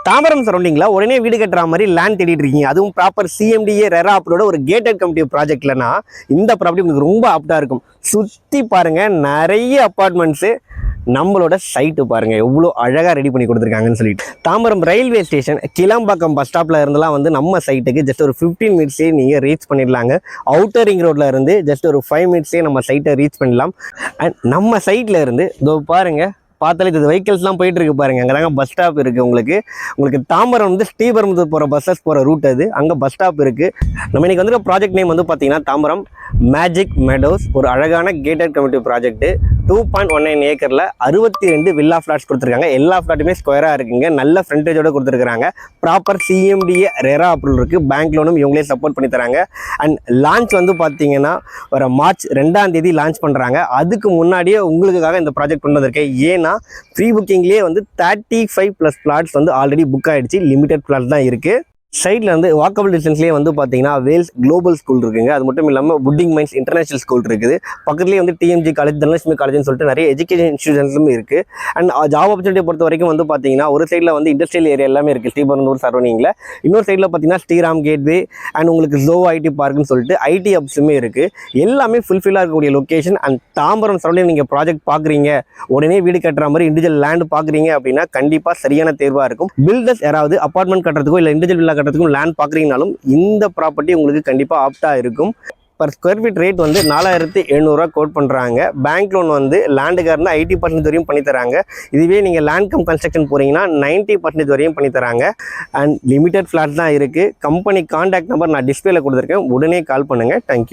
தாம்பரம் சரௌண்டிங்ல உடனே வீடு கட்டுற மாதிரி லேண்ட் தேடிட்டு இருக்கீங்க, அதுவும் ப்ராப்பர் சிஎம்டிஏ ரெரா அப்ளோட ஒரு கேட்டட் கம்யூனிட்டி ப்ராஜெக்ட்லனா இந்த ப்ராப்பர்ட்டி உங்களுக்கு ரொம்ப ஆப்டா இருக்கும். சுற்றி பாருங்க, நிறைய அப்பார்ட்மெண்ட்ஸு. நம்மளோட சைட்டு பாருங்க எவ்வளோ அழகாக ரெடி பண்ணி கொடுத்துருக்காங்கன்னு சொல்லிட்டு. Tambaram railway station Kilambakkam bus ஸ்டாப்ல இருந்தெல்லாம் வந்து நம்ம சைட்டுக்கு ஜஸ்ட் ஒரு 15 மினிட்ஸே நீங்கள் ரீச் பண்ணிடலாங்க. அவுட்டர் ரிங் ரோட்ல இருந்து ஜஸ்ட் ஒரு 5 மினிட்ஸே நம்ம சைட்டை ரீச் பண்ணலாம். அண்ட் நம்ம சைட்ல இருந்து இதோ பாருங்க, பார்த்தாலே இது வெஹிக்கிள்ஸ்லாம் போயிட்டு இருக்கு பாருங்க. அங்கே தாங்க பஸ் ஸ்டாப் இருக்குது. உங்களுக்கு தாம்பரம் வந்து ஸ்ரீபெரும்புதூர் போகிற பஸ்ஸஸ் போகிற ரூட் அது, அங்கே பஸ் ஸ்டாப் இருக்குது. நம்ம இன்றைக்கி வந்து ப்ராஜெக்ட் நேம் வந்து பார்த்தீங்கன்னா தாம்பரம் மேஜிக் மெடோஸ். ஒரு அழகான கேட்டட் கம்யூனிட்டி ப்ராஜெக்ட். 2.19 ஏக்கரில் 62 வில்லா ஃப்ளாட்ஸ் கொடுத்துருக்காங்க. எல்லா ஃப்ளாட்டுமே ஸ்கொயராக இருக்குங்க. நல்ல ஃப்ரண்டேஜோட கொடுத்துருக்காங்க. ப்ராப்பர் சிஎம்டிஏ ரெரா அப்ரூவல் இருக்குது. பேங்க் லோனும் இவங்களே சப்போர்ட் பண்ணி தராங்க. அண்ட் லான்ச் வந்து பார்த்தீங்கன்னா வர மார்ச் 2ஆம் தேதி லான்ச் பண்ணுறாங்க. அதுக்கு முன்னாடியே உங்களுக்காக இந்த ப்ராஜெக்ட் கொண்டு வந்திருக்கேன். ஏன்னா ப்ரீ புக்கிங்லேயே வந்து 35+ ஃப்ளாட்ஸ் வந்து ஆல்ரெடி புக் ஆகிடுச்சு. லிமிடெட் ஃப்ளாட் தான் இருக்குது. சைடில் வந்து வாக்கபிள் டிஸ்டன்ஸ்லேயே வந்து பார்த்தீங்கன்னா வேல்ஸ் குளோபல் ஸ்கூல் இருக்குங்க. அது மட்டும் இல்லாமல் புட்டிங் மைன்ஸ் இன்டர்நேஷனல் ஸ்கூல் இருக்குது. பக்கத்துலேயே வந்து டிஎம்ஜி காலேஜ், தனலட்சுமி காலேஜ்னு சொல்லிட்டு நிறைய எஜுகேஷன் இன்ஸ்டியூஷன்ஸும் இருக்குது. அண்ட் ஜாப் ஆப்பர்ச்சுனிட்டி பொறுத்த வரைக்கும் வந்து பார்த்தீங்கன்னா ஒரு சைடில் வந்து இண்டஸ்ட்ரியல் ஏரியா எல்லாமே இருக்குது ஸ்ரீபெரும்புதூர் சரௌண்டிங்கில். இன்னொரு சைடில் பார்த்தீங்கன்னா ஸ்ரீராம் கேட்வே அண்ட் உங்களுக்கு ஜோ ஐடி பார்க்குன்னு சொல்லிட்டு ஐடி ஹப்ஸுமே இருக்குது. எல்லாமே ஃபுல்ஃபில்லாக இருக்கக்கூடிய லொக்கேஷன். அண்ட் தாம்பரம் சரௌண்டிங் நீங்கள் ப்ராஜெக்ட் பார்க்குறீங்க, உடனே வீடு கட்டுற மாதிரி இண்டிவிஜுவல் லேண்ட் பார்க்குறீங்க அப்படின்னா கண்டிப்பாக சரியான தேர்வாக இருக்கும். பில்டர்ஸ் யாராவது அப்பார்ட்மெண்ட் கட்டுறதுக்கோ இல்லை இண்டிவிஜுவல் வில்லா கட்டுறதுக்கும் லேண்ட் பார்க்குறீங்கனாலும் இந்த ப்ராப்பர்ட்டி உங்களுக்கு கண்டிப்பாக ஆப்டாக இருக்கும். பர் ஸ்கொயர் ஃபீட் ரேட் வந்து 4700 கோட் பண்ணுறாங்க. பேங்க் லோன் வந்து லேண்டுக்காரனா 80% வரையும் பண்ணித்தராங்க. இதுவே நீங்கள் லேண்ட் கம் கன்ஸ்ட்ரக்ஷன் போகிறீங்கன்னா 90% வரையும் பண்ணித்தராங்க. அண்ட் லிமிடெட் ஃப்ளாட் தான் இருக்குது. கம்பெனி கான்டாக்ட் நம்பர் நான் டிஸ்பிளேல கொடுத்துருக்கேன். உடனே கால் பண்ணுங்கள். தேங்க்யூ.